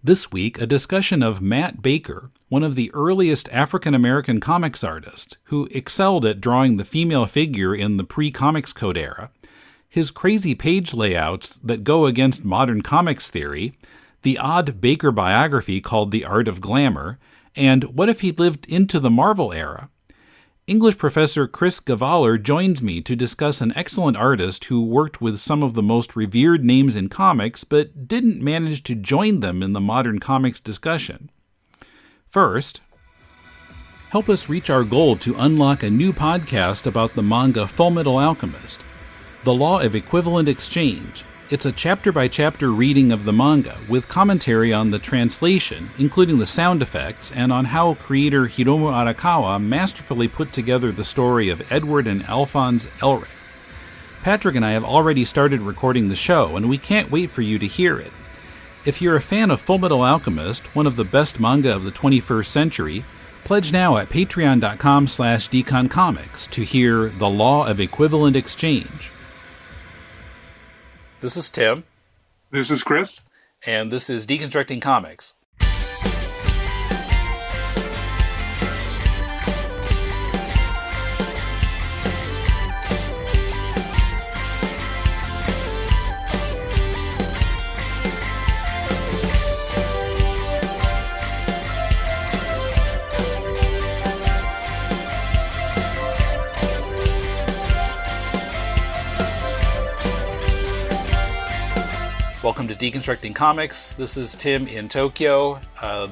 This week, a discussion of Matt Baker, one of the earliest African-American comics artists who excelled at drawing the female figure in the pre-Comics Code era, his crazy page layouts that go against modern comics theory, the odd Baker biography called The Art of Glamour, and what if he lived into the Marvel era? English professor Chris Gavaler joins me to discuss an excellent artist who worked with some of the most revered names in comics but didn't manage to join them in the modern comics discussion. First, help us reach our goal to unlock a new podcast about the manga Fullmetal Alchemist, The Law of Equivalent Exchange. It's a chapter-by-chapter reading of the manga with commentary on the translation, including the sound effects, and on how creator Hiromu Arakawa masterfully put together the story of Edward and Alphonse Elric. Patrick and I have already started recording the show, and we can't wait for you to hear it. If you're a fan of Fullmetal Alchemist, one of the best manga of the 21st century, pledge now at patreon.com/deconcomics to hear The Law of Equivalent Exchange. This is Tim. This is Chris. And this is Deconstructing Comics. Welcome to Deconstructing Comics. This is Tim in Tokyo.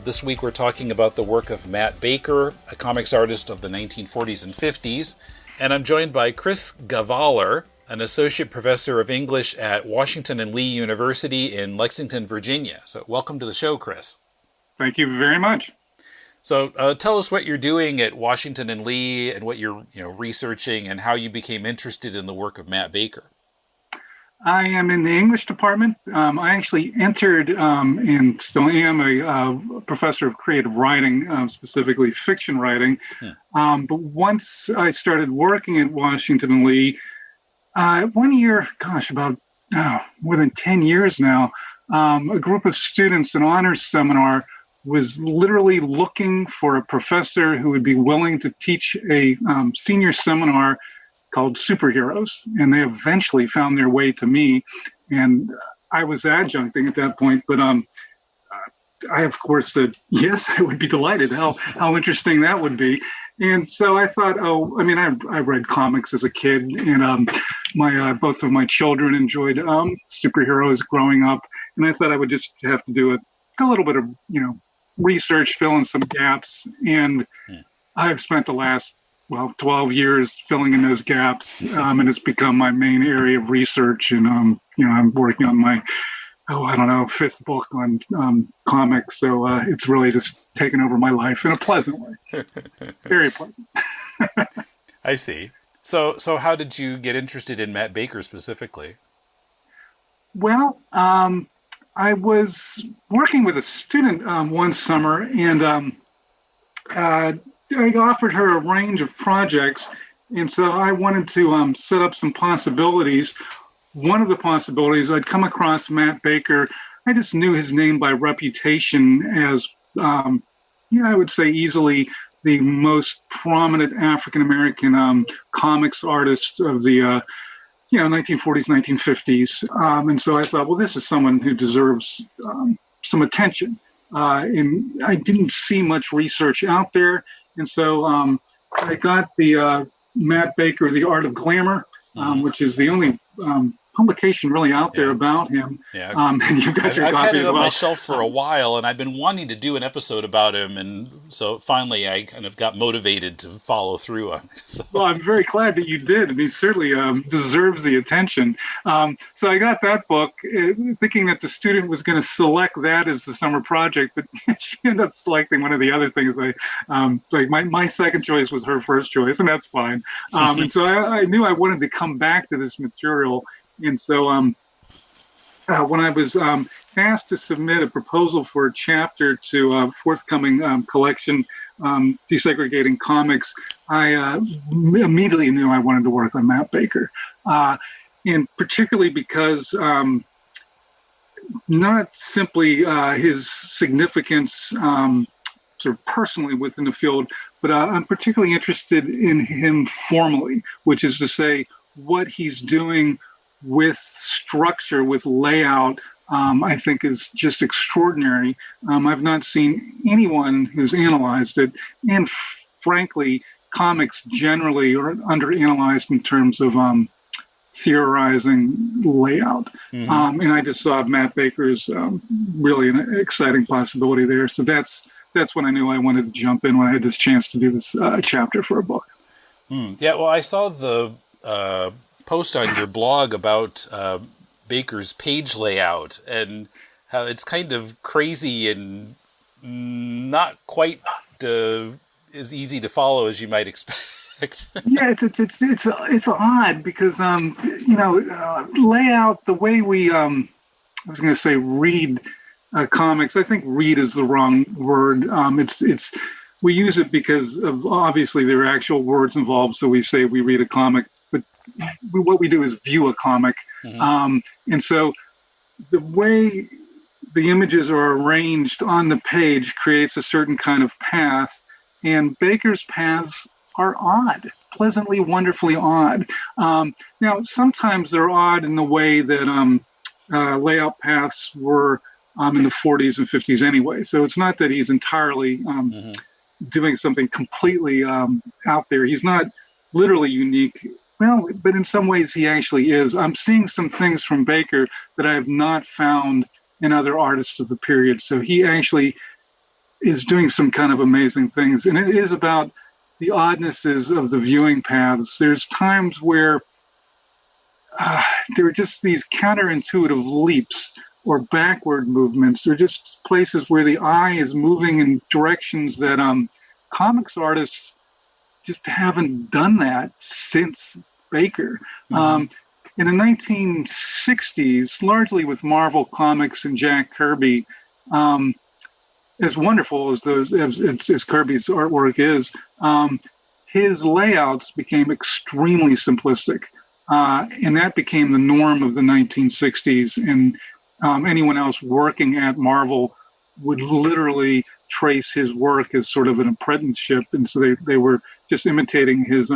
This week we're talking about the work of Matt Baker, a comics artist of the 1940s and 50s. And I'm joined by Chris Gavaler, an associate professor of English at Washington and Lee University in Lexington, Virginia. So welcome to the show, Chris. Thank you very much. So tell us what you're doing at Washington and Lee and what you're researching and how you became interested in the work of Matt Baker. I am in the English department. I actually entered and still am a professor of creative writing, specifically fiction writing. But once I started working at Washington and Lee, 1 year, about more than 10 years now, a group of students, an honors seminar, was literally looking for a professor who would be willing to teach a senior seminar called Superheroes, and they eventually found their way to me, and I was adjuncting at that point, but I of course said yes, I would be delighted. How interesting that would be. And so I thought, I read comics as a kid, and my both of my children enjoyed superheroes growing up, and I thought I would just have to do a little bit of research, fill in some gaps, and I've spent the last 12 years filling in those gaps, and it's become my main area of research. And, I'm working on my, fifth book on comics. So it's really just taken over my life in a pleasant way. Very pleasant. I see. So how did you get interested in Matt Baker specifically? Well, I was working with a student one summer, and I offered her a range of projects, and so I wanted to set up some possibilities. One of the possibilities, I'd come across Matt Baker. I just knew his name by reputation as, I would say easily the most prominent African-American comics artist of the 1940s, 1950s. And so I thought, well, this is someone who deserves some attention. And I didn't see much research out there. And so I got the Matt Baker, The Art of Glamour, which is the only publication really out there about him. Yeah. And you've got your I've copy had it as on well. my shelf for a while, and I've been wanting to do an episode about him, and so finally I kind of got motivated to follow through on it. So. Well, I'm very glad that you did, and he certainly deserves the attention. So I got that book thinking that the student was going to select that as the summer project, but she ended up selecting one of the other things. My second choice was her first choice, and that's fine. And so I knew I wanted to come back to this material. And so when I was asked to submit a proposal for a chapter to a forthcoming collection, Desegregating Comics, I immediately knew I wanted to work on Matt Baker. And particularly because not simply his significance sort of personally within the field, but I'm particularly interested in him formally, which is to say what he's doing with structure, with layout, I think is just extraordinary. I've not seen anyone who's analyzed it, and frankly, comics generally are underanalyzed in terms of theorizing layout. Mm-hmm. And I just saw Matt Baker's really an exciting possibility there. So that's when I knew I wanted to jump in, when I had this chance to do this chapter for a book. Yeah, well, I saw the post on your blog about Baker's page layout and how it's kind of crazy and not quite as easy to follow as you might expect. Yeah, it's odd because layout, the way we I was going to say read comics. I think read is the wrong word. It's we use it because of obviously there are actual words involved. So we say we read a comic, but what we do is view a comic. Mm-hmm. And so the way the images are arranged on the page creates a certain kind of path, and Baker's paths are odd, pleasantly, wonderfully odd. Now, sometimes they're odd in the way that layout paths were in the 40s and 50s anyway. So it's not that he's entirely doing something completely out there. He's not literally unique. Well, but in some ways he actually is. I'm seeing some things from Baker that I have not found in other artists of the period. So he actually is doing some kind of amazing things. And it is about the oddnesses of the viewing paths. There's times where there are just these counterintuitive leaps or backward movements, or just places where the eye is moving in directions that comics artists just haven't done that since Baker. Mm-hmm. In the 1960s, largely with Marvel Comics and Jack Kirby, as wonderful as as Kirby's artwork is, his layouts became extremely simplistic, and that became the norm of the 1960s. And anyone else working at Marvel would literally trace his work as sort of an apprenticeship, and so they were just imitating his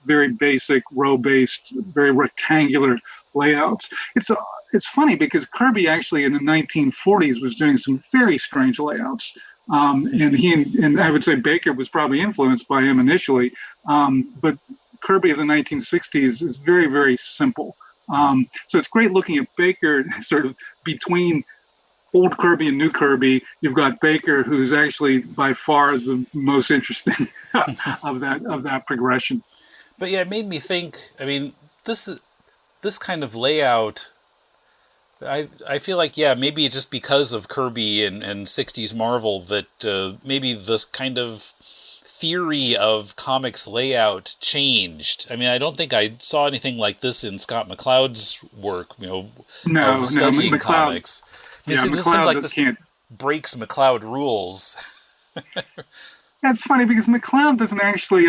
very basic row-based, very rectangular layouts. It's funny because Kirby actually in the 1940s was doing some very strange layouts, and he and I would say Baker was probably influenced by him initially, but Kirby of the 1960s is very, very simple. So it's great looking at Baker sort of between old Kirby and new Kirby. You've got Baker, who's actually by far the most interesting of that progression. But yeah, it made me think. I mean, this kind of layout. I feel like maybe it's just because of Kirby and 60s Marvel that maybe this kind of theory of comics layout changed. I mean, I don't think I saw anything like this in Scott McCloud's work, of studying comics. It just seems like this breaks McCloud rules. That's funny because McCloud doesn't actually,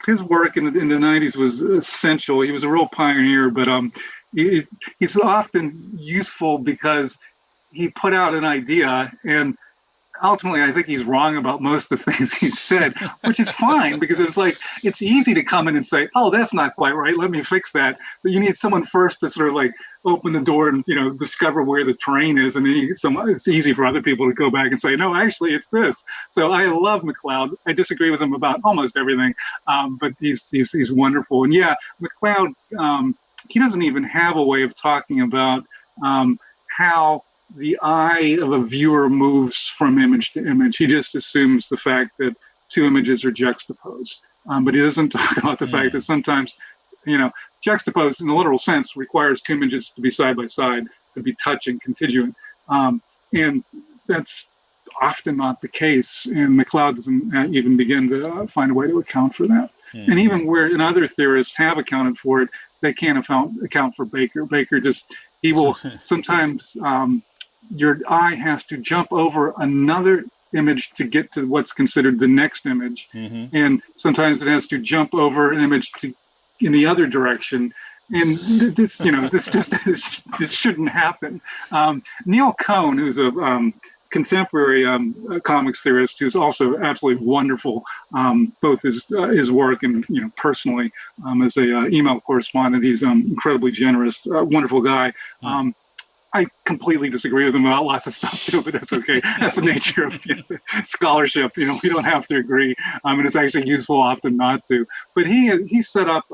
his work in the 90s was essential. He was a real pioneer, but he's often useful because he put out an idea, and ultimately, I think he's wrong about most of the things he said, which is fine because it's easy to come in and say, "Oh, that's not quite right. Let me fix that." But you need someone first to sort of like open the door and discover where the terrain is, and then it's easy for other people to go back and say, "No, actually, it's this." So I love McCloud. I disagree with him about almost everything, but he's wonderful. And McCloud, he doesn't even have a way of talking about how the eye of a viewer moves from image to image. He just assumes the fact that two images are juxtaposed. But he doesn't talk about the fact that sometimes, juxtaposed in the literal sense requires two images to be side by side, to be touching, contiguous. And that's often not the case. And McCloud doesn't even begin to find a way to account for that. Mm-hmm. And even where other theorists have accounted for it, they can't account for Baker. Baker he will sometimes, your eye has to jump over another image to get to what's considered the next image. Mm-hmm. And sometimes it has to jump over an image in the other direction. And this, this shouldn't happen. Neil Cohn, who's a contemporary comics theorist, who's also absolutely wonderful, both his work and personally as a email correspondent. He's incredibly generous, wonderful guy. I completely disagree with him about lots of stuff too, but that's okay. That's the nature of scholarship. We don't have to agree, and it's actually useful often not to. But he set up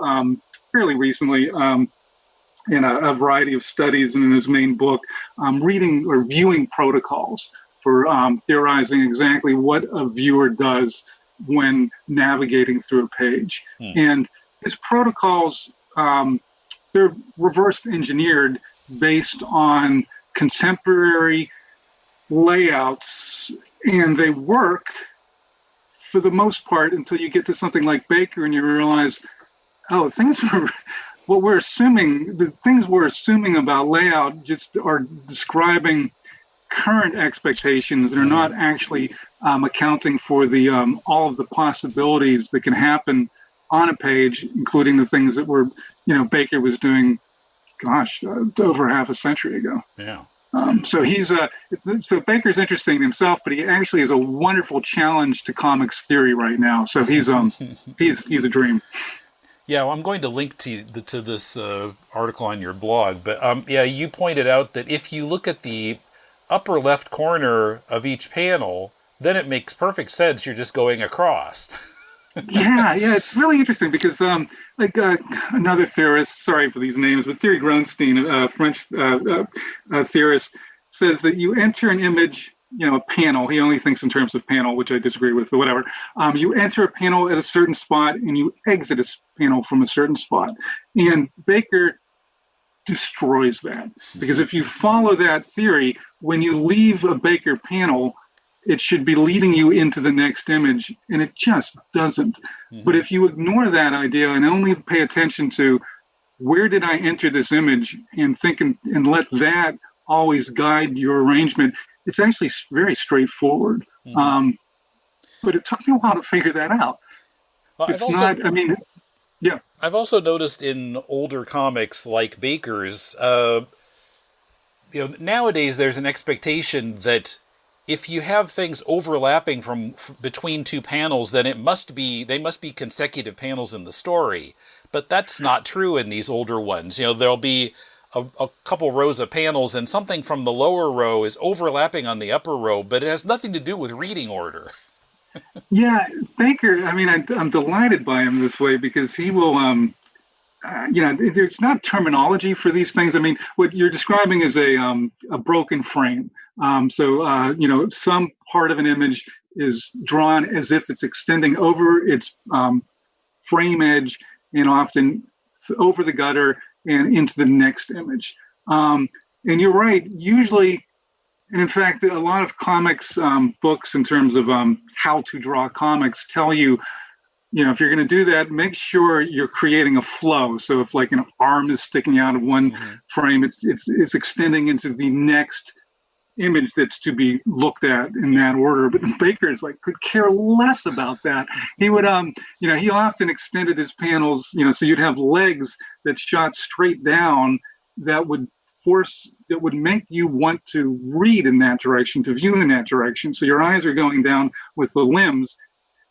fairly recently in a variety of studies and in his main book, reading or viewing protocols for theorizing exactly what a viewer does when navigating through a page. And his protocols, they're reverse engineered based on contemporary layouts, and they work for the most part until you get to something like Baker and you realize, oh, the things we're assuming about layout just are describing current expectations and are not actually accounting for the all of the possibilities that can happen on a page, including the things that were, Baker was doing over half a century ago. Yeah. So so Baker's interesting himself, but he actually is a wonderful challenge to comics theory right now. So he's he's a dream. Yeah, well, I'm going to link to this article on your blog, but you pointed out that if you look at the upper left corner of each panel, then it makes perfect sense. You're just going across. yeah, it's really interesting because another theorist, sorry for these names, but Thierry Gronstein, a French theorist, says that you enter an image, a panel. He only thinks in terms of panel, which I disagree with, but whatever. You enter a panel at a certain spot and you exit a panel from a certain spot. And Baker destroys that, because if you follow that theory, when you leave a Baker panel, it should be leading you into the next image, and it just doesn't. But if you ignore that idea and only pay attention to where did I enter this image and think and let that always guide your arrangement, it's actually very straightforward. But it took me a while to figure that out. Well, yeah. I've also noticed in older comics like Baker's, nowadays there's an expectation that if you have things overlapping from between two panels, then they must be consecutive panels in the story. But that's not true in these older ones. There'll be a couple rows of panels and something from the lower row is overlapping on the upper row, but it has nothing to do with reading order. Yeah, Baker, I'm delighted by him this way because he will, there's not terminology for these things. What you're describing is a broken frame. Some part of an image is drawn as if it's extending over its frame edge and often over the gutter and into the next image. And you're right, usually, and in fact, a lot of comics books in terms of how to draw comics tell you, if you're going to do that, make sure you're creating a flow. So if like an arm is sticking out of one frame, it's extending into the next image that's to be looked at in that order. But Baker's could care less about that. He would, he often extended his panels, so you'd have legs that shot straight down that would make you want to read in that direction, to view in that direction. So your eyes are going down with the limbs,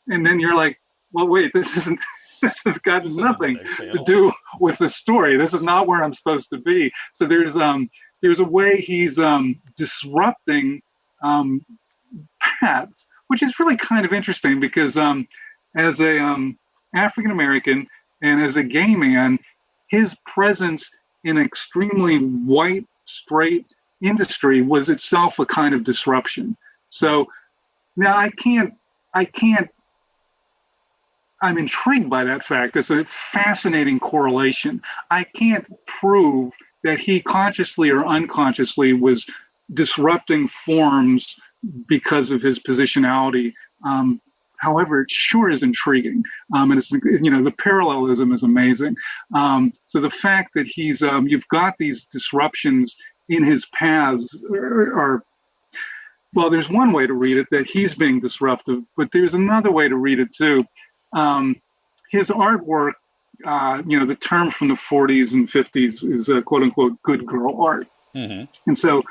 and then you're like, well, wait, this has got nothing to do with the story. This is not where I'm supposed to be. So there's a way he's disrupting paths, which is really kind of interesting because as a African American and as a gay man, his presence in extremely white, straight industry was itself a kind of disruption. So now I'm intrigued by that fact. It's a fascinating correlation. I can't prove that he consciously or unconsciously was disrupting forms because of his positionality. However, it sure is intriguing. And it's, the parallelism is amazing. So the fact that he's, you've got these disruptions in his paths are, well, there's one way to read it, that he's being disruptive, but there's another way to read it too. His artwork the term from the 40s and 50s is quote unquote good girl art. Mm-hmm. And so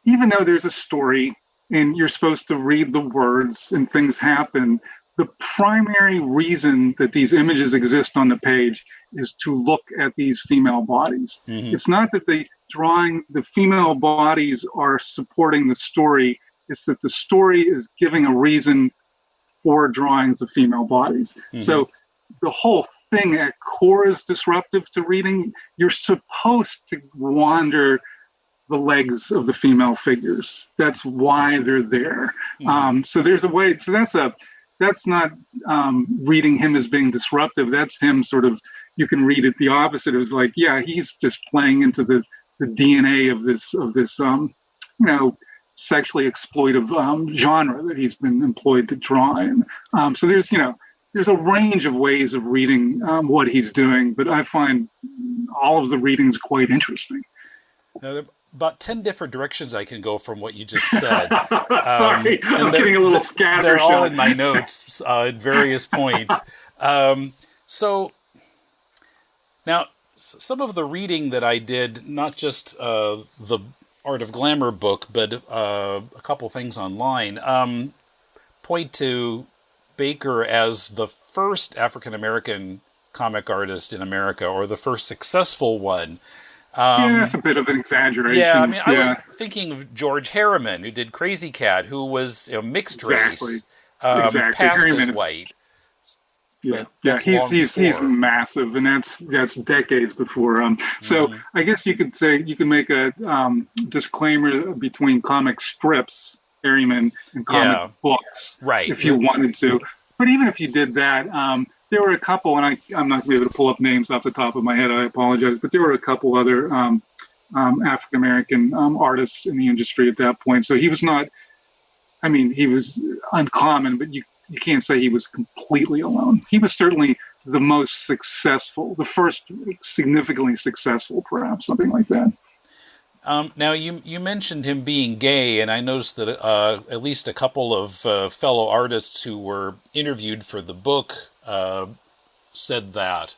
even though there's a story and you're supposed to read the words and things happen, the primary reason that these images exist on the page is to look at these female bodies. Mm-hmm. It's not that the female bodies are supporting the story. It's that the story is giving a reason for drawings of female bodies. Mm-hmm. So the whole thing at core is disruptive to reading. You're supposed to wander the legs of the female figures. That's why they're there. Mm-hmm. So there's a way. So that's not reading him as being disruptive. That's him sort of. You can read it the opposite. It was like, yeah, he's just playing into the DNA of this sexually exploitive genre that he's been employed to draw in. So there's a range of ways of reading what he's doing, but I find all of the readings quite interesting. Now, there are about 10 different directions I can go from what you just said. Sorry, I'm getting a little scattershot. They're all in my notes at various points. So now, some of the reading that I did, not just the Art of Glamour book, but a couple things online, point to Baker as the first African-American comic artist in America, or the first successful one. That's a bit of an exaggeration. Yeah, I mean, I was thinking of George Harriman, who did Crazy Cat, who was mixed race, passed as white. Yeah, he's massive, and that's decades before. So I guess you could say you can make a disclaimer between comic strips, Harriman, and comic books, right? If you wanted to, but even if you did that, there were a couple, and I'm not going to be able to pull up names off the top of my head. I apologize, but there were a couple other African American artists in the industry at that point. So he was not. I mean, he was uncommon, but you can't say he was completely alone. He was certainly the most successful, the first significantly successful, perhaps, something like that. Now, you mentioned him being gay, and I noticed that at least a couple of fellow artists who were interviewed for the book said that.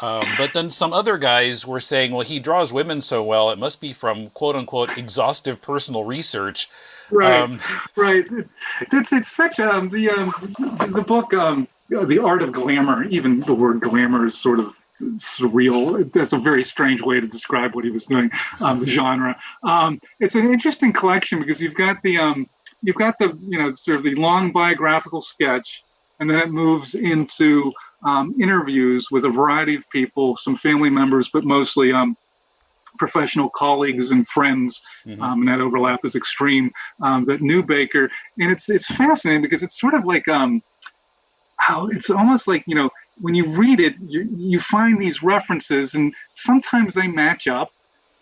But then some other guys were saying, well, he draws women so well, it must be from, quote-unquote, exhaustive personal research. Right. It's such the book, The Art of Glamour. Even the word glamour is sort of surreal. That's a very strange way to describe what he was doing. The genre. It's an interesting collection because you've got the sort of the long biographical sketch, and then it moves into interviews with a variety of people, some family members, but mostly professional colleagues and friends, and that overlap is extreme, that knew Baker. And it's fascinating because it's sort of like, it's almost like, when you read it, you find these references, and sometimes they match up,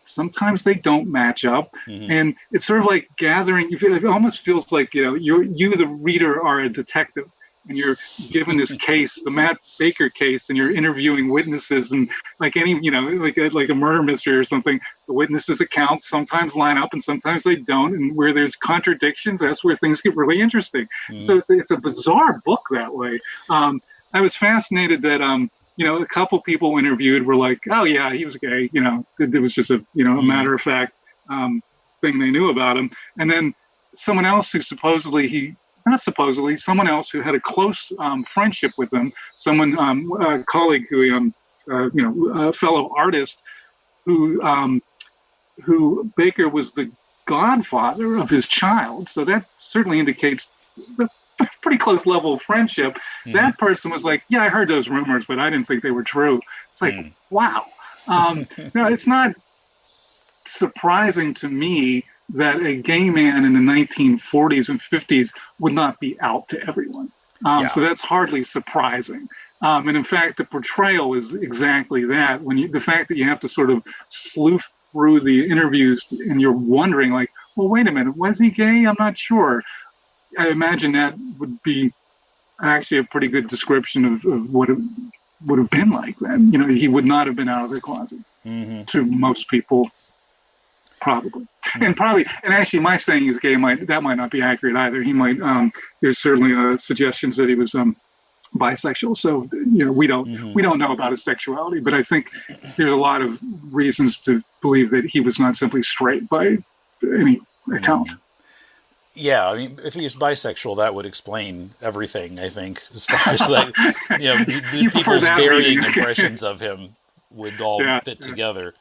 sometimes they don't match up. And it's sort of like gathering, it almost feels like, you, the reader, are a detective. And you're given this case, the Matt Baker case, and you're interviewing witnesses, and like any, like a murder mystery or something, the witnesses' accounts sometimes line up and sometimes they don't. And where there's contradictions, that's where things get really interesting. So it's a bizarre book that way. I was fascinated that, a couple people interviewed were like, oh yeah, he was gay. It was just a matter of fact thing they knew about him. And then someone else who someone else who had a close friendship with him, a colleague who, a fellow artist who Baker was the godfather of his child. So that certainly indicates a pretty close level of friendship. That person was like, yeah, I heard those rumors, but I didn't think they were true. It's like, wow. It's not surprising to me that a gay man in the 1940s and 50s would not be out to everyone. So that's hardly surprising. And in fact, the portrayal is exactly that. The fact that you have to sort of sleuth through the interviews and you're wondering like, well, wait a minute, was he gay? I'm not sure. I imagine that would be actually a pretty good description of what it would have been like then. He would not have been out of the closet to most people. Probably. And actually my saying he's gay might not be accurate either. He might, there's certainly suggestions that he was bisexual. So we don't know about his sexuality, but I think there's a lot of reasons to believe that he was not simply straight by any account. Yeah, I mean, if he was bisexual, that would explain everything, I think, as far as people's varying impressions of him would all fit together.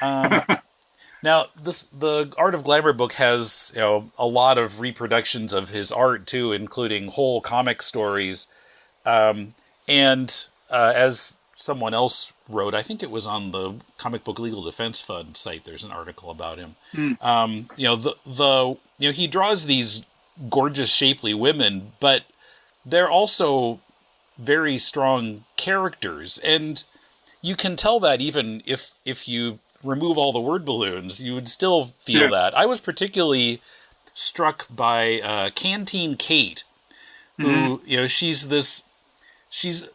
Now, the Art of Glamour book has a lot of reproductions of his art too, including whole comic stories. And as someone else wrote, I think it was on the Comic Book Legal Defense Fund site, there's an article about him. He draws these gorgeous, shapely women, but they're also very strong characters, and you can tell that even if you remove all the word balloons, you would still feel that. I was particularly struck by Canteen Kate, who she's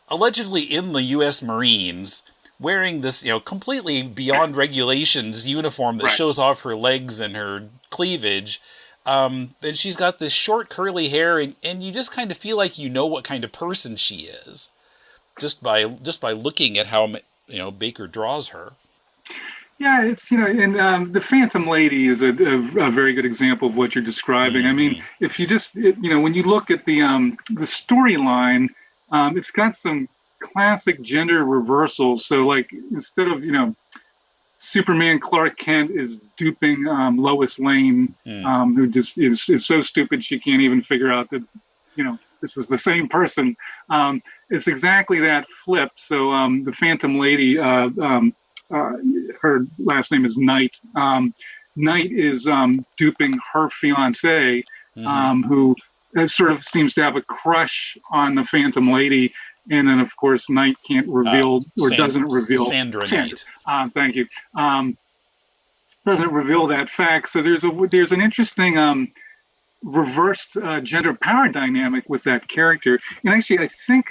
allegedly in the U.S. Marines, wearing this completely beyond regulations uniform that shows off her legs and her cleavage. And she's got this short curly hair, and you just kind of feel like what kind of person she is, just by looking at how Baker draws her. Yeah, it's and the Phantom Lady is a very good example of what you're describing. I mean, if you just when you look at the storyline, it's got some classic gender reversals. So like instead of Superman Clark Kent is duping Lois Lane, who just is so stupid she can't even figure out that this is the same person. It's exactly that flip. So the Phantom Lady, her last name is Knight. Knight is duping her fiance, who sort of seems to have a crush on the Phantom Lady. And then, of course, Knight can't reveal doesn't reveal. Sandra Knight. Thank you. Doesn't reveal that fact. So there's an interesting reversed gender power dynamic with that character. And actually, I think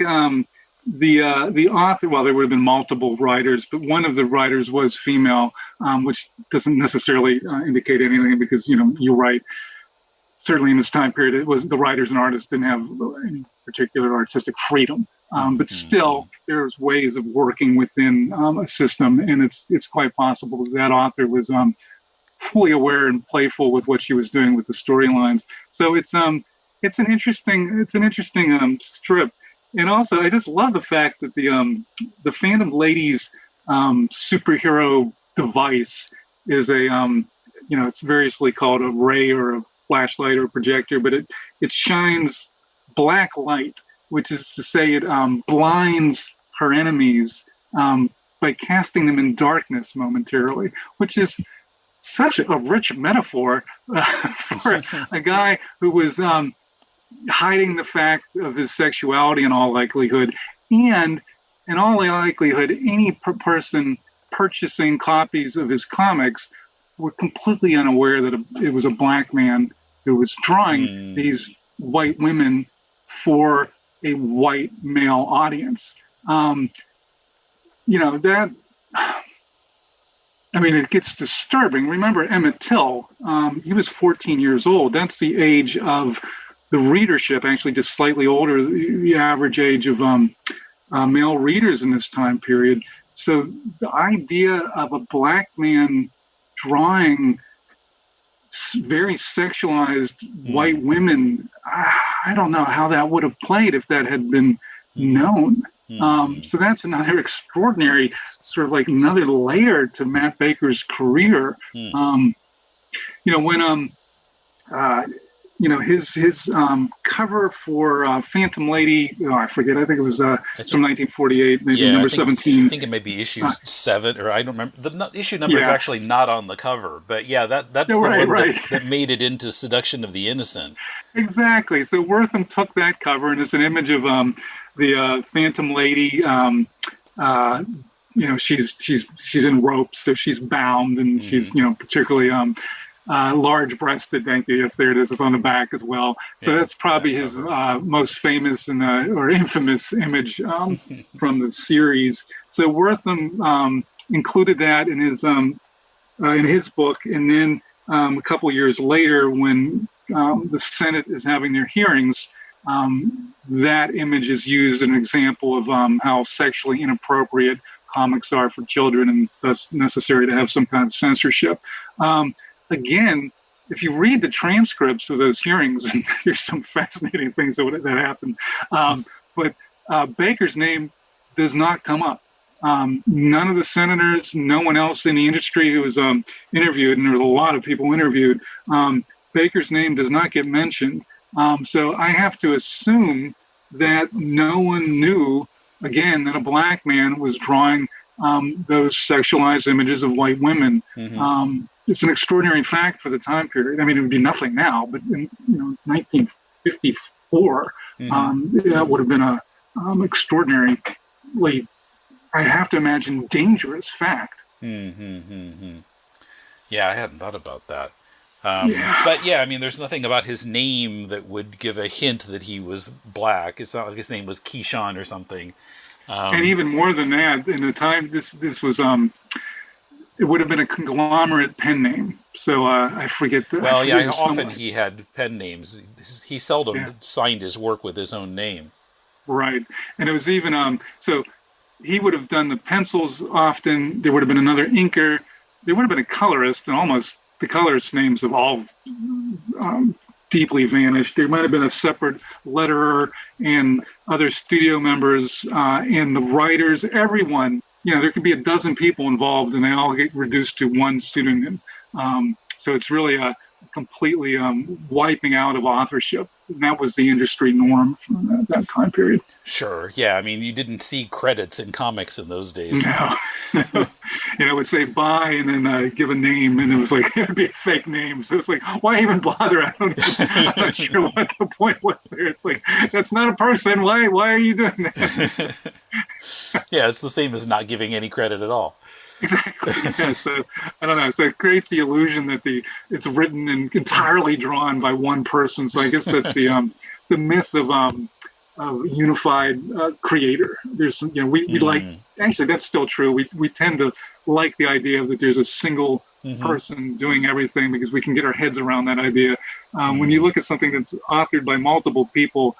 the author, well, there would have been multiple writers, but one of the writers was female, which doesn't necessarily indicate anything because you're right. Certainly in this time period, it was the writers and artists didn't have any particular artistic freedom. But still, there's ways of working within a system, and it's quite possible that author was fully aware and playful with what she was doing with the storylines. So it's an interesting strip, and also I just love the fact that the Phantom Lady's superhero device is it's variously called a ray or a flashlight or a projector, but it shines black light, which is to say it blinds her enemies by casting them in darkness momentarily, which is such a rich metaphor for a guy who was hiding the fact of his sexuality in all likelihood. And in all likelihood, any person purchasing copies of his comics were completely unaware that it was a black man who was drawing these white women for a white male audience. It gets disturbing. Remember Emmett Till, he was 14 years old. That's the age of the readership, actually just slightly older, the average age of male readers in this time period. So the idea of a black man drawing very sexualized white women, I don't know how that would have played if that had been known. So that's another extraordinary sort of like another layer to Matt Baker's career. His cover for Phantom Lady, I forget, I think it was from 1948, maybe number 17. I think it may be issue 7, or I don't remember. The issue number is actually not on the cover, but that's the one that made it into Seduction of the Innocent. Exactly. So Wortham took that cover, and it's an image of the Phantom Lady. She's in ropes, so she's bound, and she's particularly large-breasted. Thank you. Yes, there it is. It's on the back as well. So that's probably his most famous or infamous image from the series. So Wortham included that in his book, and then a couple years later, when the Senate is having their hearings, that image is used as an example of how sexually inappropriate comics are for children, and thus necessary to have some kind of censorship. Again, if you read the transcripts of those hearings, there's some fascinating things that happened. But Baker's name does not come up. None of the senators, no one else in the industry who was interviewed, and there was a lot of people interviewed, Baker's name does not get mentioned. So I have to assume that no one knew, again, that a black man was drawing those sexualized images of white women. It's an extraordinary fact for the time period. I mean, it would be nothing now, but in 1954, that would have been a extraordinarily, I have to imagine, dangerous fact. Yeah, I hadn't thought about that. But yeah, I mean, there's nothing about his name that would give a hint that he was black. It's not like his name was Keyshawn or something. And even more than that, in the time, this was, it would have been a conglomerate pen name. So I forget that. Well, yeah, often he had pen names. He seldom signed his work with his own name. Right. And it was even, so he would have done the pencils often. There would have been another inker. There would have been a colorist, and almost the colorist names have all deeply vanished. There might have been a separate letterer and other studio members and the writers, everyone. There could be a dozen people involved, and they all get reduced to one pseudonym. So it's really a completely wiping out of authorship. And that was the industry norm from that time period. Sure. Yeah. I mean, you didn't see credits in comics in those days. No. It would say bye and then give a name, and it was like, it would be a fake name. So it's like, why even bother? I'm not sure what the point was there. It's like, that's not a person. Why are you doing that? Yeah, it's the same as not giving any credit at all. Exactly. Yeah, so I don't know. So it creates the illusion that it's written and entirely drawn by one person. So I guess that's the myth of unified creator. There's we like, actually that's still true. We tend to like the idea that there's a single person doing everything, because we can get our heads around that idea. When you look at something that's authored by multiple people,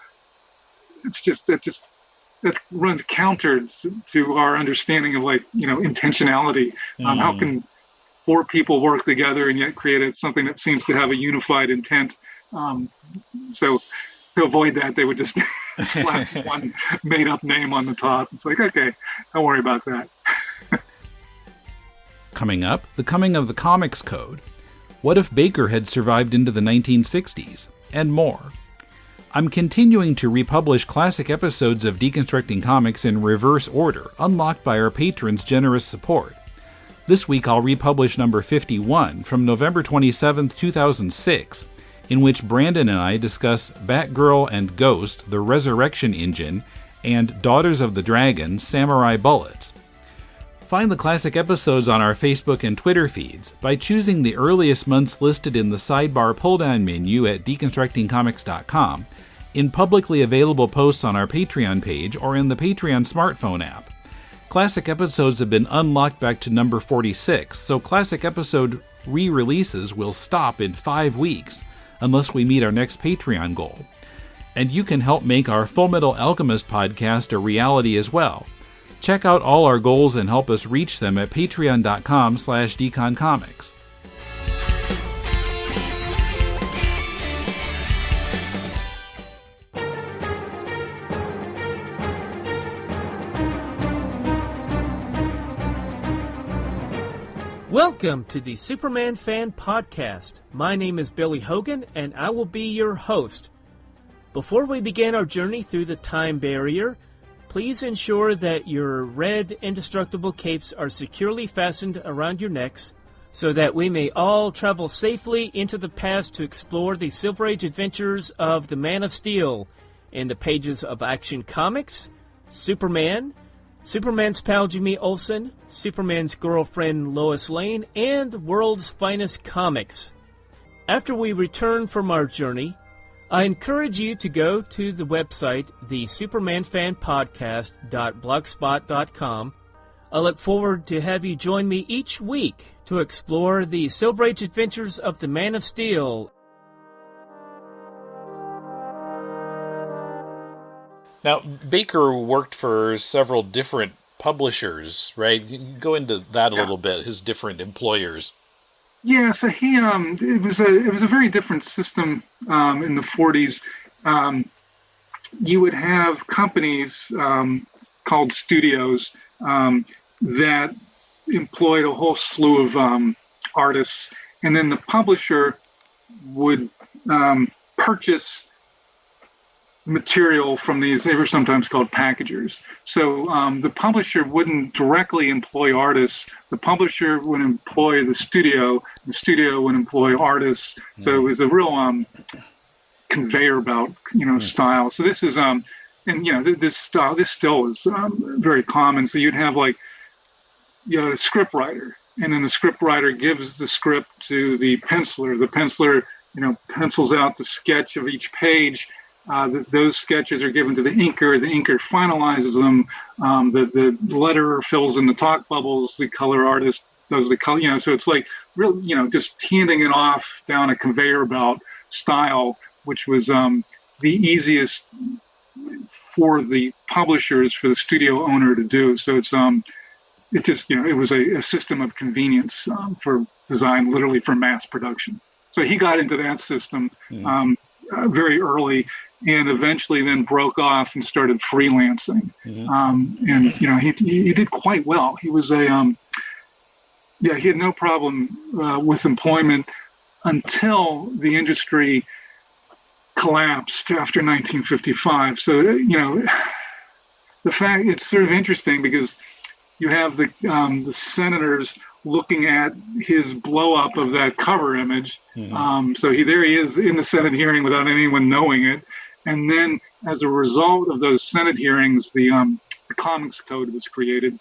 that runs counter to our understanding of intentionality. How can four people work together and yet create something that seems to have a unified intent? So to avoid that, they would just slap one made up name on the top. It's like, okay, don't worry about that. Coming up, the coming of the Comics Code. What if Baker had survived into the 1960s? And more. I'm continuing to republish classic episodes of Deconstructing Comics in reverse order, unlocked by our patrons' generous support. This week I'll republish number 51 from November 27, 2006, in which Brandon and I discuss Batgirl and Ghost, the Resurrection Engine, and Daughters of the Dragon, Samurai Bullets. Find the classic episodes on our Facebook and Twitter feeds by choosing the earliest months listed in the sidebar pull-down menu at deconstructingcomics.com, in publicly available posts on our Patreon page, or in the Patreon smartphone app. Classic episodes have been unlocked back to number 46, so classic episode re-releases will stop in 5 weeks, unless we meet our next Patreon goal. And you can help make our Full Metal Alchemist podcast a reality as well. Check out all our goals and help us reach them at patreon.com/deconcomics. Welcome to the Superman Fan Podcast. My name is Billy Hogan, and I will be your host. Before we begin our journey through the time barrier, please ensure that your red indestructible capes are securely fastened around your necks, so that we may all travel safely into the past to explore the Silver Age adventures of the Man of Steel in the pages of Action Comics, Superman, Superman's pal Jimmy Olsen, Superman's girlfriend Lois Lane, and World's Finest Comics. After we return from our journey, I encourage you to go to the website, thesupermanfanpodcast.blogspot.com. I look forward to have you join me each week to explore the Silver Age adventures of the Man of Steel. Now, Baker worked for several different publishers, right? Go into that a little bit, his different employers. Yeah, so it was a very different system in the 40s. You would have companies called studios that employed a whole slew of artists, and then the publisher would purchase material from these. They were sometimes called packagers. So the publisher wouldn't directly employ artists. The publisher would employ the studio would employ artists. So it was a real conveyor belt, style. So this is this still is very common. So you'd have a script writer, and then the script writer gives the script to the penciler. The penciler, pencils out the sketch of each page. Those sketches are given to the inker. The inker finalizes them. The letterer fills in the talk bubbles. The color artist does the color. So it's like real, just handing it off down a conveyor belt style, which was the easiest for the publishers, for the studio owner to do. So it's it was a system of convenience for design, literally for mass production. So he got into that system very early, and eventually then broke off and started freelancing. And he did quite well. He was he had no problem with employment until the industry collapsed after 1955. So the fact, it's sort of interesting because you have the senators looking at his blow up of that cover image. So there he is in the Senate hearing without anyone knowing it. And then as a result of those Senate hearings, the Comics Code was created.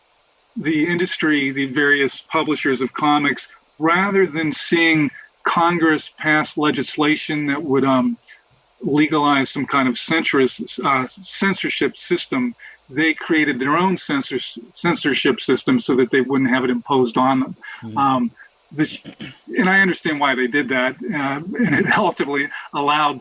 The industry, the various publishers of comics, rather than seeing Congress pass legislation that would legalize some kind of censorship system, they created their own censorship system so that they wouldn't have it imposed on them. And I understand why they did that. And it ultimately allowed,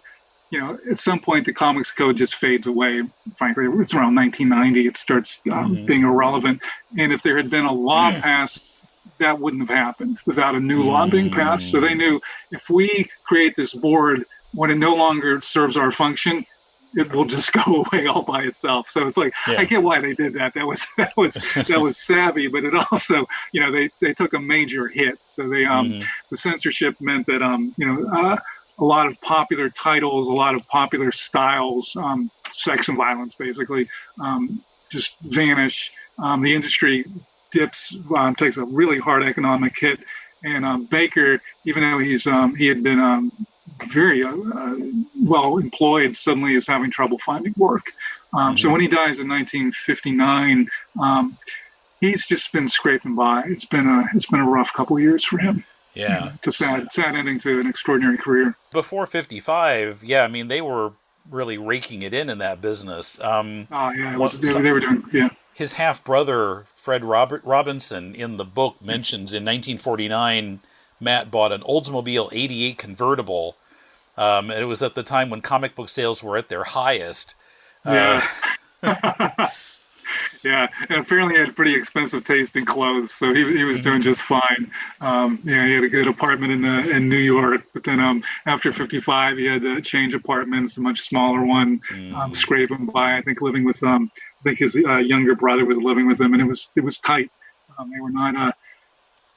at some point the Comics Code just fades away. Frankly, it's around 1990. It starts being irrelevant. And if there had been a law passed, that wouldn't have happened without a new law being passed. So they knew if we create this board, when it no longer serves our function, it will just go away all by itself. So it's like, I get why they did that. That was savvy, but it also, they took a major hit. So they, the censorship meant that, a lot of popular titles, a lot of popular styles, sex and violence, basically, just vanish. The industry dips, takes a really hard economic hit. And Baker, even though he had been very well employed, suddenly is having trouble finding work. So when he dies in 1959, he's just been scraping by. It's been a rough couple of years for him. Yeah, it's a sad ending to an extraordinary career. Before 55, they were really raking it in that business. They were doing. His half brother Fred Robinson in the book mentions in 1949. Matt bought an Oldsmobile 88 convertible. And it was at the time when comic book sales were at their highest. Yeah, and apparently he had pretty expensive taste in clothes, so he was doing just fine. He had a good apartment in New York, but then after 55, he had to change apartments, a much smaller one, scraping by. I think living with I think his younger brother was living with him, and it was tight.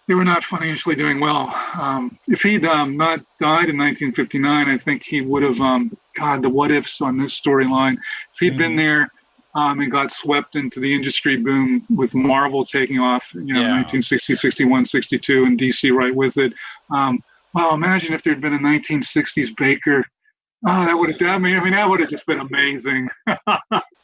They were not financially doing well. If he'd not died in 1959, I think he would have, the what-ifs on this storyline. If he'd been there and got swept into the industry boom with Marvel taking off, 1960, 61, 62, and DC right with it. Imagine if there'd been a 1960s Baker. That would have just been amazing.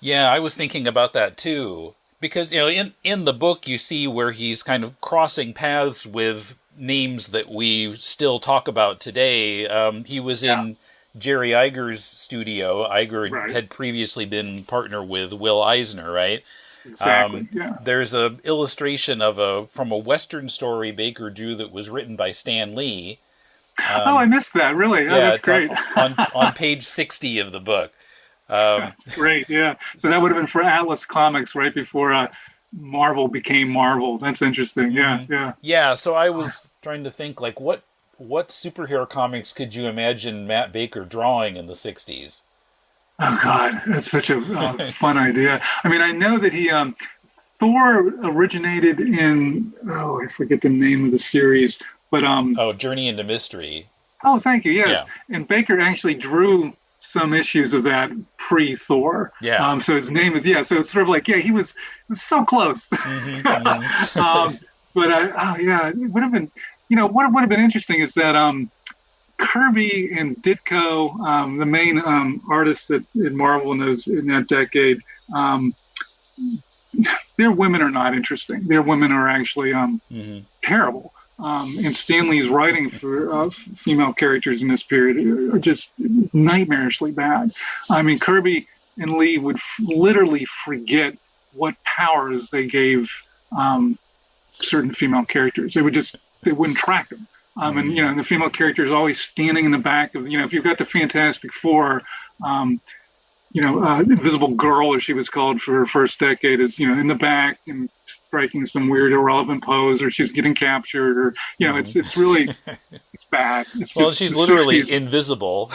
Yeah, I was thinking about that too. Because, in the book, you see where he's kind of crossing paths with names that we still talk about today. He was in Jerry Iger's studio. Iger had previously been partner with Will Eisner, right? Exactly, There's an illustration from a Western story Baker drew that was written by Stan Lee. I missed that, really? That's great. on page 60 of the book. That's great. Yeah. So that would have been for Atlas Comics right before Marvel became Marvel. That's interesting. Yeah. Yeah. Yeah. So I was trying to think, like, what superhero comics could you imagine Matt Baker drawing in the 60s? Oh God, that's such a fun idea. I mean, I know that he Thor originated in I forget the name of the series, but Journey into Mystery. Oh, thank you. Yes, Yeah. and Baker actually drew some issues of that pre-Thor. Yeah. So his name is So it's sort of like he was so close. But it would have been. What would have been interesting is that Kirby and Ditko, the main artists at Marvel in that decade, their women are not interesting. Their women are actually terrible. And Stan Lee's writing for female characters in this period are just nightmarishly bad. I mean, Kirby and Lee would literally forget what powers they gave certain female characters. They wouldn't track them. And the female character is always standing in the back of, if you've got the Fantastic Four, Invisible Girl, as she was called for her first decade, is, in the back and striking some weird, irrelevant pose, or she's getting captured, or, it's really, it's bad. She's literally 60s. Invisible.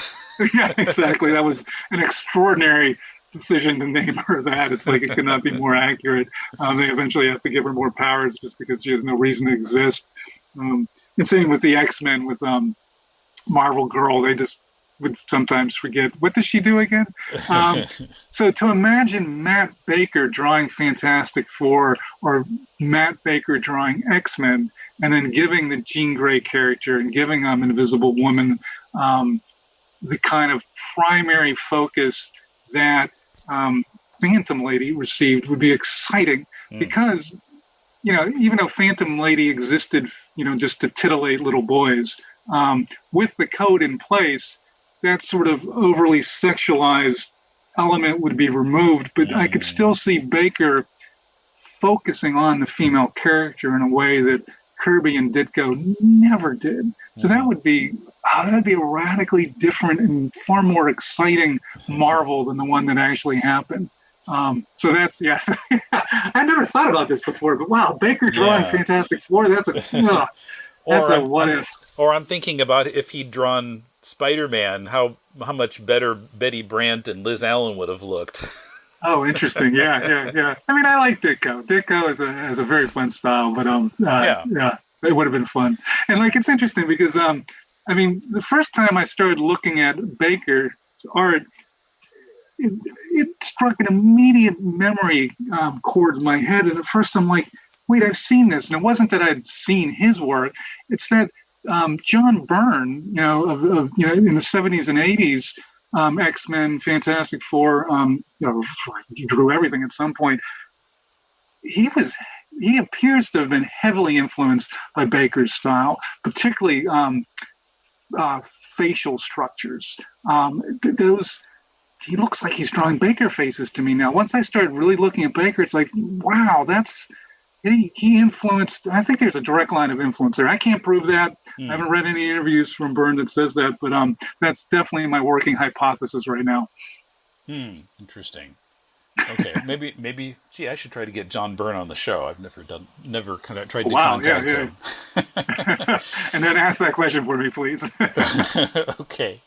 Yeah, exactly. That was an extraordinary decision to name her that. It's like it could not be more accurate. They eventually have to give her more powers just because she has no reason to exist. And same with the X-Men with Marvel Girl. They just would sometimes forget, what does she do again? So to imagine Matt Baker drawing Fantastic Four or Matt Baker drawing X-Men and then giving the Jean Grey character and giving Invisible Woman the kind of primary focus that Phantom Lady received would be exciting because, even though Phantom Lady existed, just to titillate little boys, with the code in place, that sort of overly sexualized element would be removed, but I could still see Baker focusing on the female character in a way that Kirby and Ditko never did. So that would be a radically different and far more exciting Marvel than the one that actually happened. So that's, I never thought about this before, but wow, Baker drawing Fantastic Four, that's a what if. Or I'm thinking about if he'd drawn Spider-Man, how much better Betty Brant and Liz Allen would have looked. Oh, interesting. Yeah. I mean, I like Ditko. Ditko has a very fun style, but it would have been fun. And it's interesting because the first time I started looking at Baker's art, it struck an immediate memory chord in my head. And at first I'm like, wait, I've seen this. And it wasn't that I'd seen his work. It's that John Byrne, in the 70s and 80s, X-Men, Fantastic Four, he drew everything at some point. He appears to have been heavily influenced by Baker's style, particularly facial structures. He looks like he's drawing Baker faces to me now. Once I started really looking at Baker, it's like, wow, he influenced. I think there's a direct line of influence there. I can't prove that. I haven't read any interviews from Byrne that says that, but that's definitely my working hypothesis right now. Interesting. Okay, maybe. Gee, I should try to get John Byrne on the show. I've never kind of tried to contact him. And then ask that question for me, please. Okay.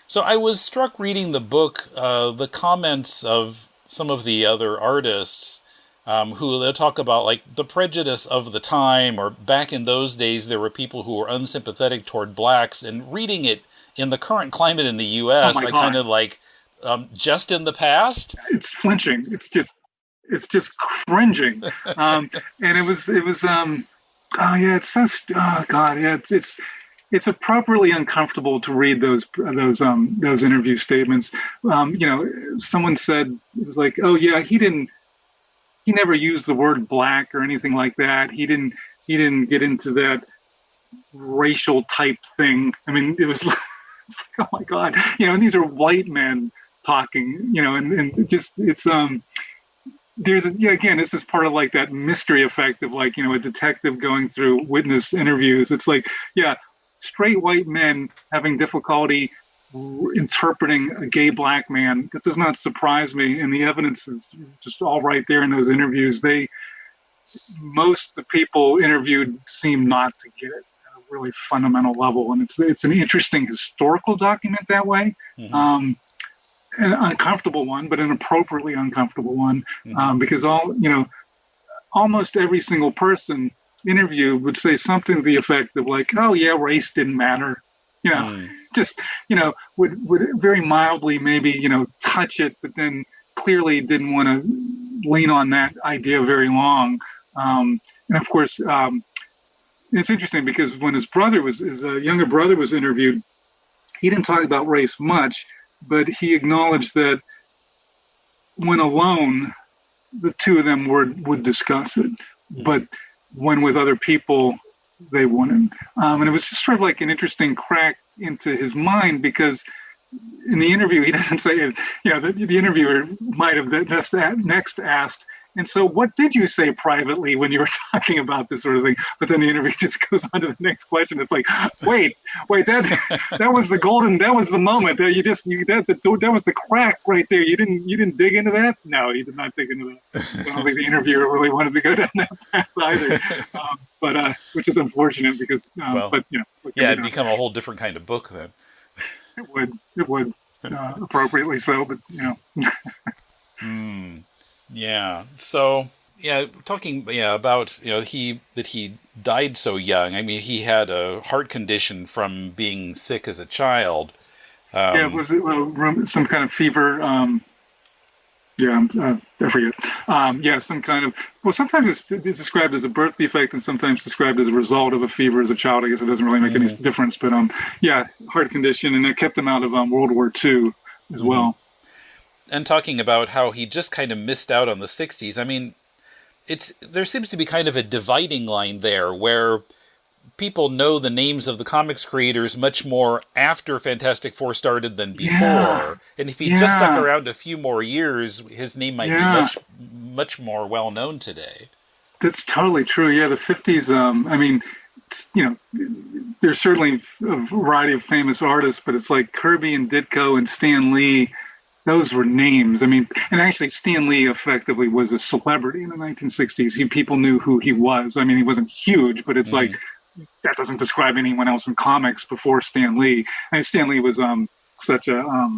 So I was struck reading the book, the comments of some of the other artists. Who they'll talk about the prejudice of the time, or back in those days there were people who were unsympathetic toward blacks, and reading it in the current climate in the U.S., kind of just in the past. It's flinching. It's just cringing. And it was it's so it's appropriately uncomfortable to read those interview statements. Someone said it was like, oh yeah, he never used the word black or anything like that. He didn't get into that racial type thing. I mean, it was like, oh my God, and these are white men talking, and just, it's, again, this is part of that mystery effect of a detective going through witness interviews. It's straight white men having difficulty interpreting a gay black man. That does not surprise me, and the evidence is just all right there in those interviews. Most of the people interviewed seem not to get it at a really fundamental level, and it's an interesting historical document that way. An uncomfortable one, but an appropriately uncomfortable one, because almost every single person interviewed would say something to the effect of like, "Oh yeah, race didn't matter," just would very mildly maybe touch it, but then clearly didn't want to lean on that idea very long. And of course, it's interesting because when his younger brother was interviewed, he didn't talk about race much, but he acknowledged that when alone, the two of them would discuss it, but when with other people, they wouldn't. And it was just sort of like an interesting crack into his mind, because in the interview, he doesn't say it. The interviewer might have next asked, "And so what did you say privately when you were talking about this sort of thing?" But then the interview just goes on to the next question. It's like, wait, that was the moment that was the crack right there. You didn't dig into that? No, he did not dig into that. I don't think the interviewer really wanted to go down that path either. But which is unfortunate because, it'd become a whole different kind of book then. It would, appropriately so, but Yeah. So talking about that he died so young. I mean, he had a heart condition from being sick as a child. Was it some kind of fever? I forget. Some kind of. Well, sometimes it's described as a birth defect, and sometimes described as a result of a fever as a child. I guess it doesn't really make any difference. But heart condition, and it kept him out of World War II as well. And talking about how he just kind of missed out on the 60s. I mean, there seems to be kind of a dividing line there where people know the names of the comics creators much more after Fantastic Four started than before. Yeah. And if he just stuck around a few more years, his name might be much more well known today. That's totally true. Yeah, the 50s, there's certainly a variety of famous artists, but it's like Kirby and Ditko and Stan Lee. Those were names. I mean, and actually Stan Lee effectively was a celebrity in the 1960s. People knew who he was. I mean, he wasn't huge, but it's like, that doesn't describe anyone else in comics before Stan Lee. I mean, Stan Lee was such a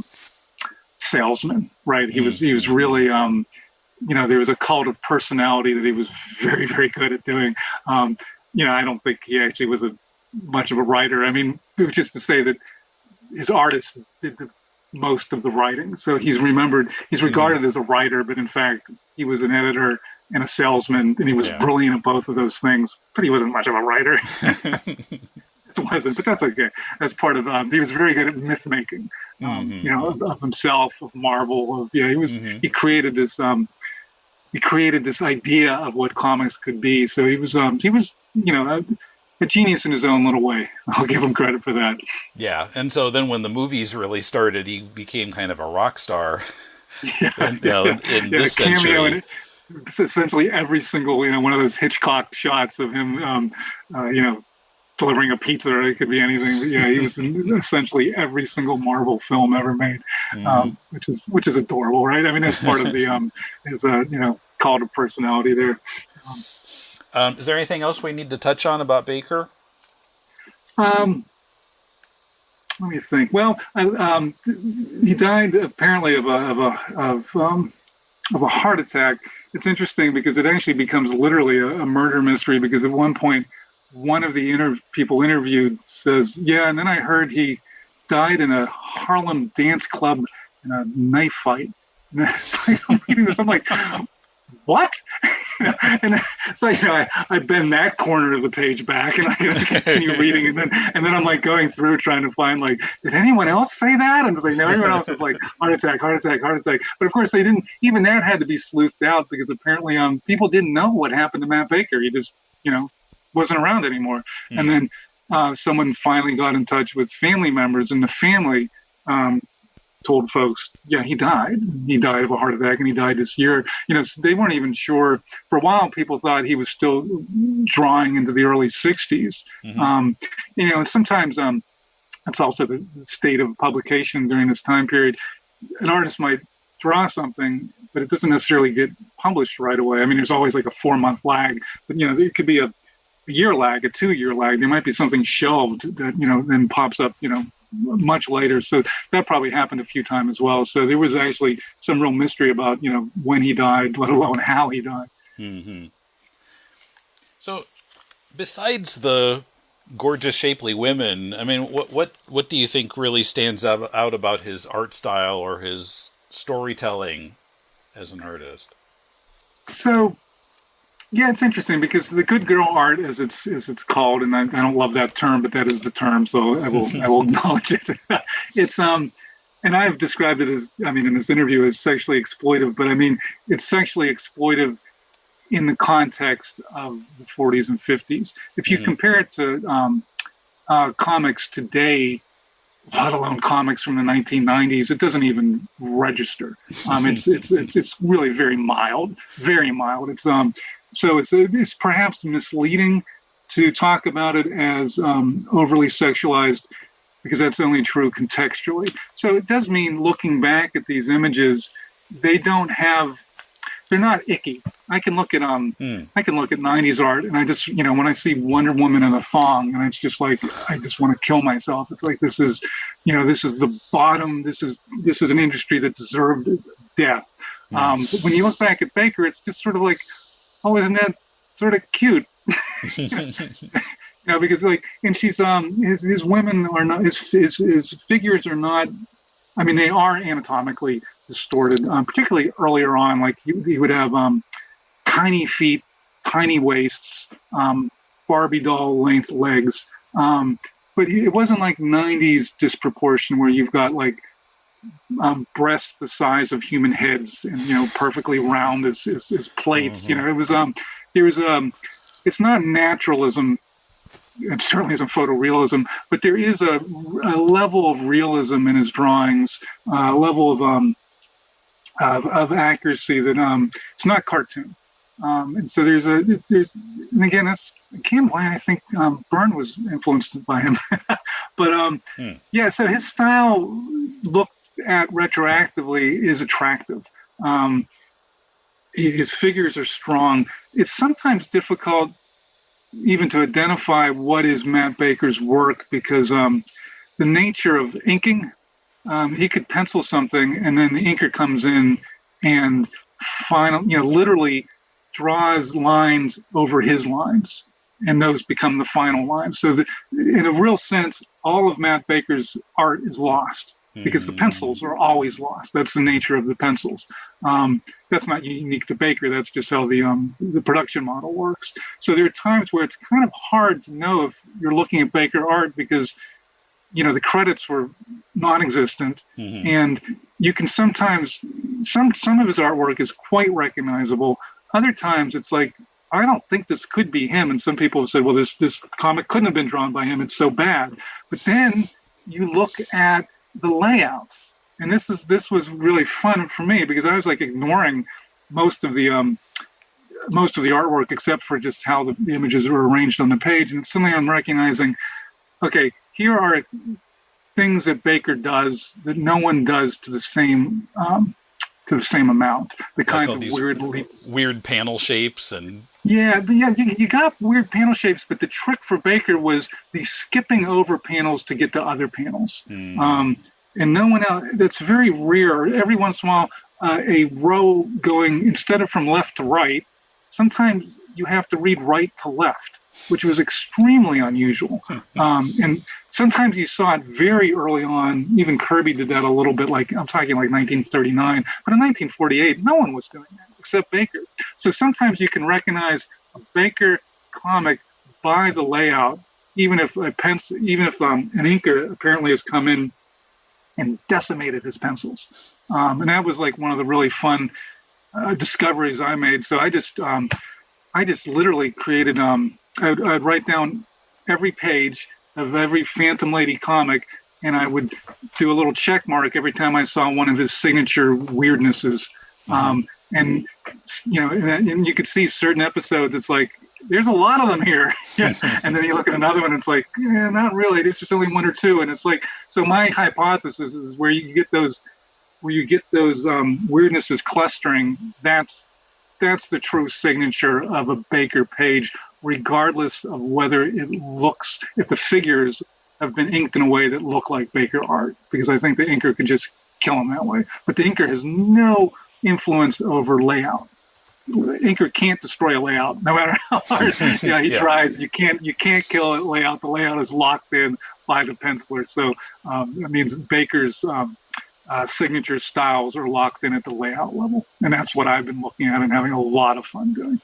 salesman, right? He was really, there was a cult of personality that he was very, very good at doing. I don't think he actually was much of a writer. I mean, just to say that his artists did most of the writing. So he's regarded as a writer, but in fact, he was an editor and a salesman, and he was brilliant at both of those things, but he wasn't much of a writer. It wasn't, but that's okay. As part of, he was very good at myth making, of himself, of Marvel, he created this idea of what comics could be. So he was a genius in his own little way. I'll give him credit for that. Yeah, and so then when the movies really started, he became kind of a rock star. In this century. Essentially every single, one of those Hitchcock shots of him, delivering a pizza, or it could be anything. But he was in essentially every single Marvel film ever made, which is adorable, right? I mean, that's part of the his cult of personality there. Is there anything else we need to touch on about Baker? Let me think. Well, he died apparently of a heart attack. It's interesting because it actually becomes literally a murder mystery, because at one point, one of the people interviewed says, and then I heard he died in a Harlem dance club in a knife fight. And it's like, I'm reading this, I'm like, what? And so I bend that corner of the page back, and I continue reading, and then I'm like going through trying to find, like, did anyone else say that? And it's like, no, everyone else was like heart attack. But of course they didn't. Even that had to be sleuthed out, because apparently people didn't know what happened to Matt Baker. He just wasn't around anymore. And then someone finally got in touch with family members, and the family told folks, he died. He died of a heart attack, and he died this year. So they weren't even sure. For a while, people thought he was still drawing into the early 60s. And sometimes that's also the state of publication during this time period. An artist might draw something, but it doesn't necessarily get published right away. I mean, there's always like a 4-month lag, but it could be a year lag, a 2-year lag. There might be something shelved that then pops up much later. So that probably happened a few times as well. So there was actually some real mystery about when he died, let alone how he died. Mm-hmm. So besides the gorgeous, shapely women, I mean, what do you think really stands out about his art style or his storytelling as an artist? So, yeah, it's interesting because the good girl art, as it's called, and I don't love that term, but that is the term, so I will acknowledge it. It's and I've described it as, in this interview, as sexually exploitive, but I mean it's sexually exploitive in the context of the 40s and 50s. If you compare it to comics today, let alone comics from the 1990s, it doesn't even register. It's really very mild, very mild. So it's perhaps misleading to talk about it as overly sexualized, because that's only true contextually. So it does mean, looking back at these images, they're not icky. I can look at 90s art, and I just when I see Wonder Woman in a thong, and it's just like I just want to kill myself. It's like this is the bottom. This is an industry that deserved death. But when you look back at Baker, it's just sort of like, oh, isn't that sort of cute? Because and she's his women are not, his figures are not. I mean, they are anatomically distorted, particularly earlier on. Like he would have tiny feet, tiny waists, Barbie doll length legs. But it wasn't like 90s disproportion where you've got like breasts the size of human heads and perfectly round as plates. It was it's not naturalism. It certainly isn't photorealism, but there is a level of realism in his drawings, a level of accuracy that it's not cartoon. And so and again, that's again why I think Byrne was influenced by him. But yeah, so his style, looked at retroactively, is attractive. His figures are strong. It's sometimes difficult even to identify what is Matt Baker's work, because the nature of inking, he could pencil something and then the inker comes in and literally draws lines over his lines, and those become the final lines. So in a real sense, all of Matt Baker's art is lost because the pencils are always lost. That's the nature of the pencils. That's not unique to Baker. That's just how the production model works. So there are times where it's kind of hard to know if you're looking at Baker art because, the credits were non-existent, and you can sometimes, some of his artwork is quite recognizable. Other times it's like, I don't think this could be him. And some people have said, well, this comic couldn't have been drawn by him. It's so bad. But then you look at the layouts, and this was really fun for me because I was like ignoring most of the artwork except for just how the images were arranged on the page, and suddenly I'm recognizing, okay, here are things that Baker does that no one does to the same amount. The kinds of weird panel shapes and. Yeah, you got weird panel shapes, but the trick for Baker was the skipping over panels to get to other panels. And no one else, that's very rare. Every once in a while, a row going, instead of from left to right, sometimes you have to read right to left, which was extremely unusual. And sometimes you saw it very early on. Even Kirby did that a little bit, I'm talking like 1939. But in 1948, no one was doing that except Baker. So sometimes you can recognize a Baker comic by the layout, even if an inker apparently has come in and decimated his pencils. And that was like one of the really fun discoveries I made. So I just literally created, I'd write down every page of every Phantom Lady comic, and I would do a little check mark every time I saw one of his signature weirdnesses. And you could see certain episodes, it's like there's a lot of them here. And then you look at another one, and it's like, not really. There's just only one or two. And it's like, so my hypothesis is where you get those weirdnesses clustering. That's the true signature of a Baker page, regardless of whether if the figures have been inked in a way that look like Baker art, because I think the inker could just kill them that way. But the inker has no influence over layout. The inker can't destroy a layout, no matter how hard he tries. You can't kill a layout. The layout is locked in by the penciler. So that means Baker's signature styles are locked in at the layout level, and that's what I've been looking at and having a lot of fun doing.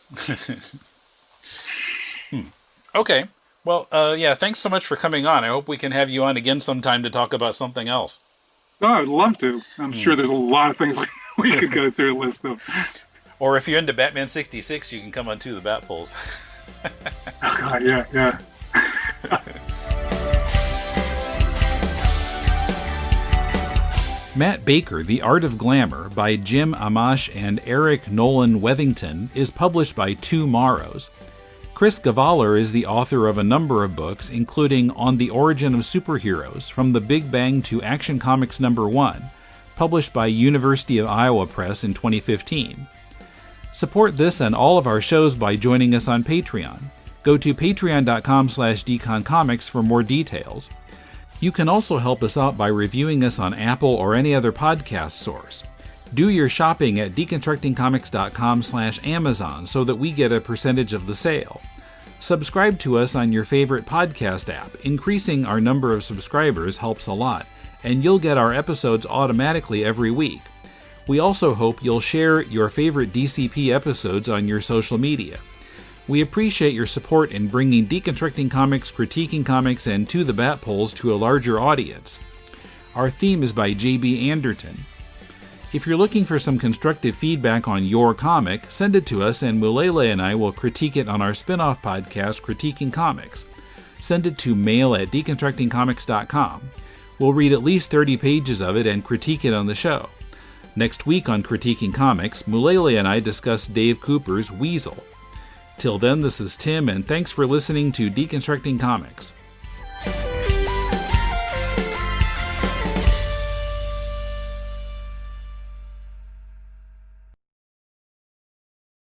Okay. Well, thanks so much for coming on. I hope we can have you on again sometime to talk about something else. Oh, I'd love to. I'm sure there's a lot of things we could go through a list of. Or if you're into Batman 66, you can come on to the Bat Pulls. Oh, God, yeah. Matt Baker, The Art of Glamour, by Jim Amash and Eric Nolan Wethington, is published by Two Morrows. Chris Gavaler is the author of a number of books, including On the Origin of Superheroes, From the Big Bang to Action Comics #1, published by University of Iowa Press in 2015. Support this and all of our shows by joining us on Patreon. Go to patreon.com/deconcomics for more details. You can also help us out by reviewing us on Apple or any other podcast source. Do your shopping at deconstructingcomics.com/Amazon so that we get a percentage of the sale. Subscribe to us on your favorite podcast app. Increasing our number of subscribers helps a lot, and you'll get our episodes automatically every week. We also hope you'll share your favorite DCP episodes on your social media. We appreciate your support in bringing Deconstructing Comics, Critiquing Comics, and To the Bat Polls to a larger audience. Our theme is by J.B. Anderton. If you're looking for some constructive feedback on your comic, send it to us and Mulele and I will critique it on our spin-off podcast, Critiquing Comics. Send it to mail@deconstructingcomics.com. We'll read at least 30 pages of it and critique it on the show. Next week on Critiquing Comics, Mulele and I discuss Dave Cooper's Weasel. Till then, this is Tim, and thanks for listening to Deconstructing Comics.